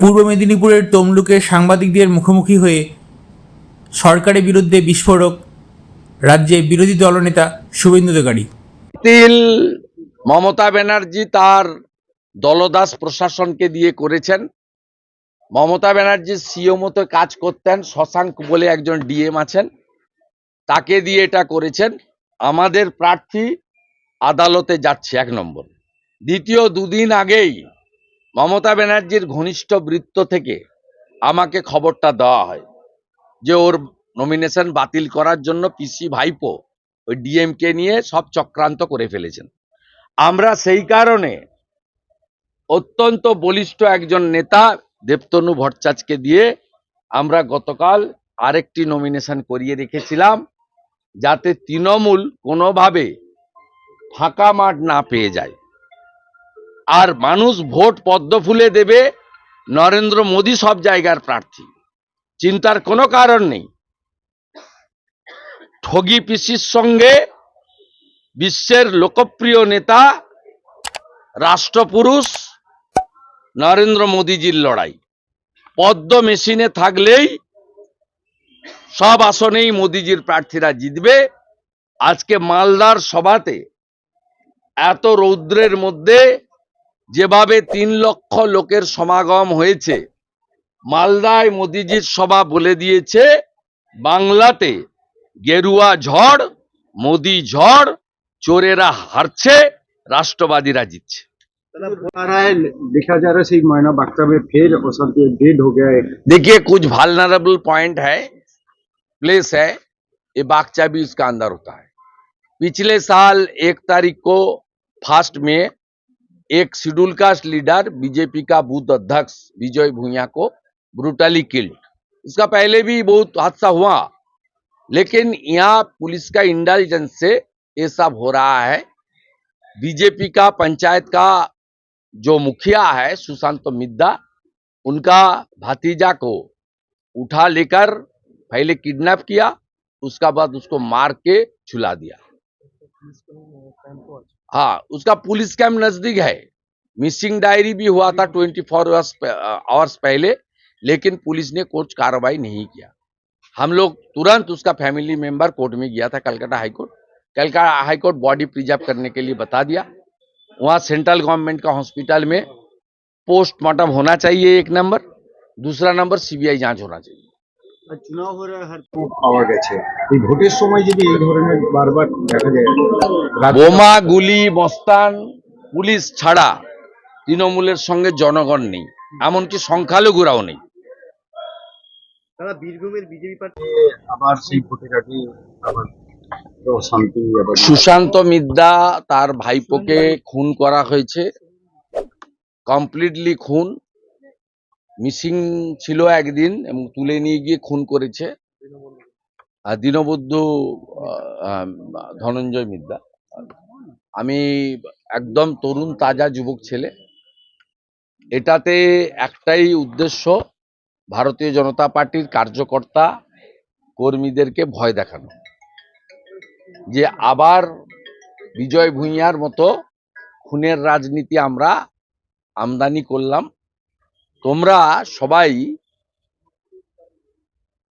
পূর্ব মেদিনীপুরের তমলুকে সাংবাদিকদের মুখোমুখি হয়ে সরকারের বিরুদ্ধে বিস্ফোরক রাজ্যে বিরোধী দলনেতা শুভেন্দু অধিকারী। তিল মমতা ব্যানার্জি তার দলদাস প্রশাসনকে দিয়ে করেছেন। মমতা ব্যানার্জি সিও মতো কাজ করতেন, শশাঙ্ক বলে একজন ডিএম আছেন, তাকে দিয়ে এটা করেছেন। আমাদের প্রার্থী আদালতে যাচ্ছে, এক নম্বর। দ্বিতীয়, দুদিন আগেই মমতা ব্যানার্জির ঘনিষ্ঠ বৃত্ত থেকে আমাকে খবরটা দেওয়া হয় যে ওর নমিনেশন বাতিল করার জন্য পিসি ভাইপো ওই ডিএমকে নিয়ে সব চক্রান্ত করে ফেলেছেন। আমরা সেই কারণে অত্যন্ত বলিষ্ঠ একজন নেতা দেবতনু ভট্টাচার্যকে দিয়ে আমরা গতকাল আরেকটি নমিনেশন করিয়ে রেখেছিলাম, যাতে তৃণমূল কোনোভাবে ফাঁকা মাঠ না পেয়ে যায়। আর মানুষ ভোট পদ্ম ফুলে দেবে, নরেন্দ্র মোদী সব জায়গার প্রার্থী, চিন্তার কোনো কারণ নেই। ঠগি পিসির সঙ্গে বিশ্বের লোকপ্রিয় নেতা রাষ্ট্রপুরুষ নরেন্দ্র মোদীজির লড়াই। পদ্ম মেশিনে থাকলেই সব আসনেই মোদীজির প্রার্থীরা জিতবে। আজকে মালদার সভাতে এত রৌদ্রের মধ্যে যেভাবে 3 লক্ষ লোকের সমাগম হয়েছে, মালদায় মোদীজির সভা বলে দিয়েছে বাংলাতে গেরুয়া ঝড়, মোদী ঝড়, চোরেরা হারছে, রাষ্ট্রবাদীরা জিতছে। देखा जा रहा है सही मायना बागटा में फिर असंतुलित डेड हो गया है। देखिए, कुछ वाल्नरेबल पॉइंट है, प्लेस है, ये बागचा भी इसका अंदर होता है। पिछले साल 1 तारीख को फर्स्ट में एक शेड्यूल कास्ट लीडर बीजेपी का बूथ अध्यक्ष विजय भूंया को ब्रूटली किल्ड। इसका पहले भी बहुत हादसा हुआ, लेकिन यहाँ पुलिस का इंटेलिजेंस से ये सब हो रहा है। बीजेपी का पंचायत का जो मुखिया है सुशांत मिद्दा, उनका भतीजा को उठा लेकर पहले किडनैप किया, उसका बाद उसको मार के छुला दिया। हाँ, उसका पुलिस कैंप नजदीक है। मिसिंग डायरी भी हुआ था 24 आवर्स पहले, लेकिन पुलिस ने कुछ कार्रवाई नहीं किया। हम लोग तुरंत उसका फैमिली मेंबर कोर्ट में गया था, Calcutta high court. Calcutta high court body preserve करने के लिए बता दिया। वहाँ सेंट्रल गवर्नमेंट का हॉस्पिटल में पोस्टमार्टम होना चाहिए, एक नंबर। दूसरा नंबर सीबीआई जांच होना चाहिए। চুনাव हो रहा है हर পাওয়া গেছে এই ভোটের সময় যদি এই ধরনের বারবার দেখা যায় বোমা, গুলি, মস্তান, পুলিশ ছাড়া তৃণমূলের সঙ্গে জনগণ নেই, এমনকি সংখ্যালঘুরাও নেই। তারা বীরভূমের বিজেপি প্রার্থী আবার সেই ভোটের আগে আবার শান্তি আবার সুশান্ত মিদ্দা তার ভাইপোকে খুন করা হয়েছে, কমপ্লিটলি খুন। মিসিং ছিল একদিন এবং তুলে নিয়ে গিয়ে খুন করেছে দীনবন্ধু ধনঞ্জয় মিদ্দা। আমি একদম তরুণ তাজা যুবক ছেলে, এটাতে একটাই উদ্দেশ্য, ভারতীয় জনতা পার্টির কার্যকর্তা কর্মীদেরকে ভয় দেখানো, যে আবার বিজয় ভূঁইয়ার মতো খুনের রাজনীতি আমরা আমদানি করলাম। তোমরা সবাই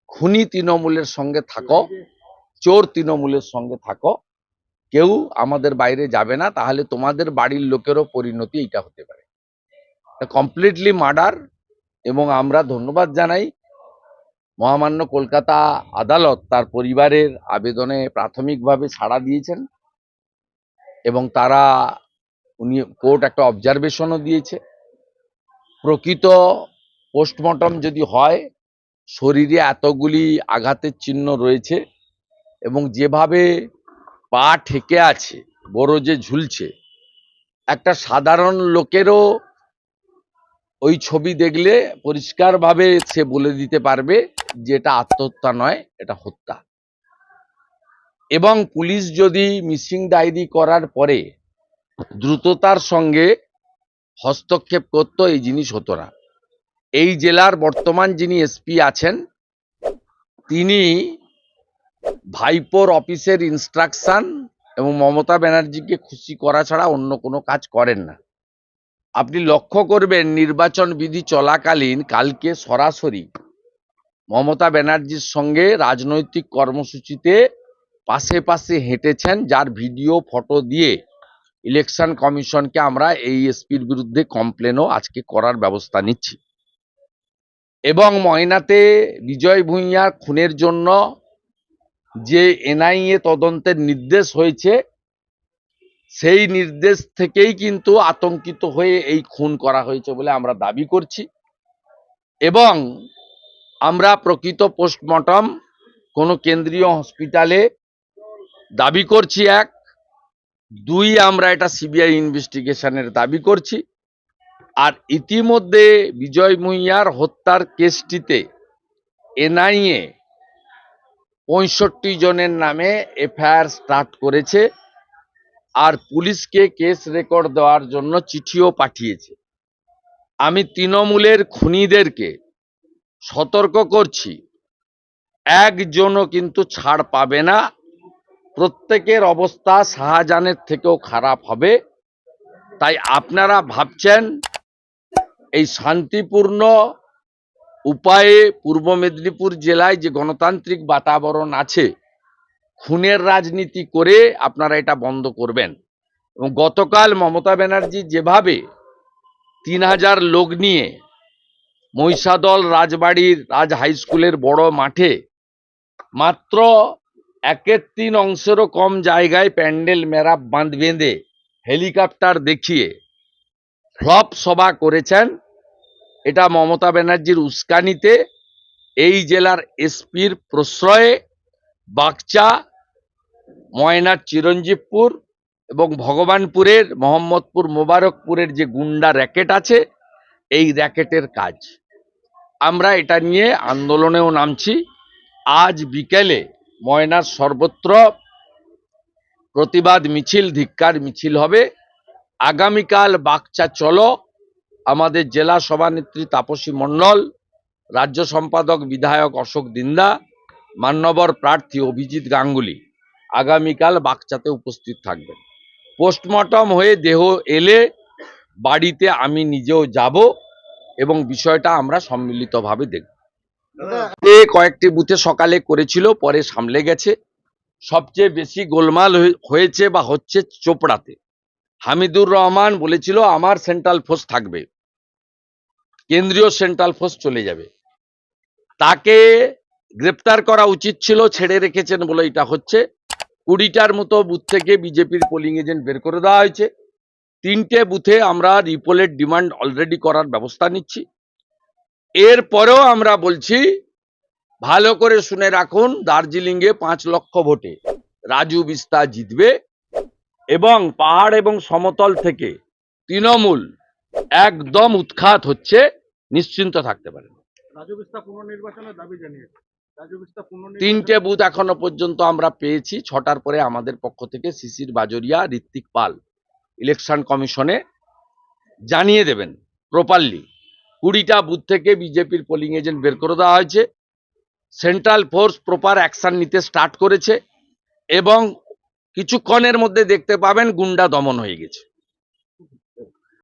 খুনি তৃণমূলের সঙ্গে থাকো, চোর তৃণমূলের সঙ্গে থাকো, কেউ আমাদের বাইরে যাবে না, তাহলে তোমাদের বাড়ির লোকেরও পরিণতি এটা হতে পারে। Completely murder. এবং আমরা ধন্যবাদ জানাই মহামান্য কলকাতা আদালত তার পরিবারের আবেদনে প্রাথমিকভাবে ছাড়া দিয়েছেন এবং তারা কোর্ট একটা অবজারভেশনও দিয়েছে। প্রকৃত পোস্টমর্টম যদি হয়, শরীরে এতগুলি আঘাতের চিহ্ন রয়েছে এবং যেভাবে পা ঠেকে আছে, বরজে ঝুলছে, একটা সাধারণ লোকেরও ওই ছবি দেখলে পরিষ্কারভাবে সে বলে দিতে পারবে যে এটা আত্মহত্যা নয়, এটা হত্যা। এবং পুলিশ যদি মিসিং ডায়েরি করার পরে দ্রুততার সঙ্গে হস্তক্ষেপ করত, এই জিনিস হতো না। এই জেলার বর্তমান যিনি এসপি আছেন, তিনি ভাইপোর অফিসের ইনস্ট্রাকশন এবং মমতা ব্যানার্জিকে খুশি করা ছাড়া অন্য কোনো কাজ করেন না। আপনি লক্ষ্য করবেন নির্বাচন বিধি চলাকালীন কালকে সরাসরি মমতা ব্যানার্জির সঙ্গে রাজনৈতিক কর্মসূচিতে পাশে পাশে হেঁটেছেন, যার ভিডিও ফটো দিয়ে ইলেকশন কমিশনকে আমরা এই এসপির বিরুদ্ধে কমপ্লেনও আজকে করার ব্যবস্থা নিচ্ছি। এবং ময়নাতে বিজয় ভূঁইয়ার খুনের জন্য যে এনআইএ তদন্তের নির্দেশ হয়েছে, সেই নির্দেশ থেকেই কিন্তু আতঙ্কিত হয়ে এই খুন করা হয়েছে বলে আমরা দাবি করছি। এবং আমরা প্রকৃত পোস্টমর্টম কোনো কেন্দ্রীয় হসপিটালে দাবি করছি, 1, 2 আমরা এটা সিবিআই ইনভেস্টিগেশনের দাবি করছি। আর ইতিমধ্যে বিজয় ভূঁইয়ার হত্যার কেসটিতে এনআইএ 65 জনের নামে এফআইআর স্টার্ট করেছে, আর পুলিশকে কেস রেকর্ড দেওয়ার জন্য চিঠিও পাঠিয়েছে। আমি তৃণমূলের খুনিদেরকে সতর্ক করছি, একজনও কিন্তু ছাড় পাবে না। প্রত্যেকের অবস্থা শাহজাহানের থেকেও খারাপ হবে। তাই আপনারা ভাবছেন এই শান্তিপূর্ণ উপায়ে পূর্ব মেদিনীপুর জেলায় যে গণতান্ত্রিক বাতাবরণ আছে, খুনের রাজনীতি করে আপনারা এটা বন্ধ করবেন। এবং গতকাল মমতা ব্যানার্জি যেভাবে 3000 লোক নিয়ে মহিষাদল রাজবাড়ির রাজ হাই স্কুলের বড় মাঠে মাত্র 1/3 অংশেরও কম জায়গায় প্যান্ডেল মেরাপ বাঁধ বেঁধে হেলিকপ্টার দেখিয়ে ফ্লপ সভা করেছেন, এটা মমতা ব্যানার্জির উস্কানিতে এই জেলার এসপির প্রশ্রয়ে বাগচা, ময়নার চিরঞ্জীবপুর এবং ভগবানপুরের মোহাম্মদপুর মোবারকপুরের যে গুন্ডা র্যাকেট আছে, এই র্যাকেটের কাজ। আমরা এটা নিয়ে আন্দোলনেও নামছি। আজ বিকেলে ময়নার সর্বত্র প্রতিবাদ মিছিল, ধিক্কার মিছিল হবে। আগামীকাল বাগচা চলো, আমাদের জেলা সভানেত্রী তাপসী মণ্ডল, রাজ্য সম্পাদক বিধায়ক অশোক দিন্দা, মান্যবর প্রার্থী অভিজিৎ গাঙ্গুলি আগামীকাল বাগচাতে উপস্থিত থাকবেন। পোস্টমর্টম হয়ে দেহ এলে বাড়িতে আমি নিজেও যাব এবং বিষয়টা আমরা সম্মিলিতভাবে দেখব। কয়েকটি বুথে সকালে করেছিল, পরে সামলে গেছে। সবচেয়ে বেশি গোলমাল হয়েছে বা হচ্ছে চোপড়াতে। হামিদুর রহমান বলেছিল আমার সেন্ট্রাল ফোর্স থাকবে, কেন্দ্রীয় সেন্ট্রাল ফোর্স চলে যাবে। তাকে গ্রেপ্তার করা উচিত ছিল, ছেড়ে রেখেছেন বলে এটা হচ্ছে। 20টার মতো বুথ থেকে বিজেপির পোলিং এজেন্ট বের করে দেওয়া হয়েছে। 3টে বুথে আমরা রিপোলের ডিমান্ড অলরেডি করার ব্যবস্থা নিচ্ছি। এরপরেও আমরা বলছি, ভালো করে শুনে রাখুন, দার্জিলিংয়ে 5 লক্ষ ভোটে রাজু বিস্তা জিতবে এবং পাহাড় এবং সমতল থেকে তৃণমূল একদম উৎখাত হচ্ছে, নিশ্চিন্ত থাকতে পারেন। রাজু বিস্তা পুনর্নির্বাচনের দাবি জানিয়েছে। 3টে বুথ এখনো পর্যন্ত আমরা পেয়েছি। 6টার পরে আমাদের পক্ষ থেকে শিশির বাজরিয়া, ঋত্বিক পাল ইলেকশন কমিশনে জানিয়ে দেবেন প্রপারলি। 20টা বুথ থেকে বিজেপির পোলিং এজেন্ট বের করে দেওয়া হয়েছে। সেন্ট্রাল ফোর্স প্রপার অ্যাকশন নিতে স্টার্ট করেছে এবং কিছুক্ষণের মধ্যে দেখতে পাবেন গুন্ডা দমন হয়ে গেছে।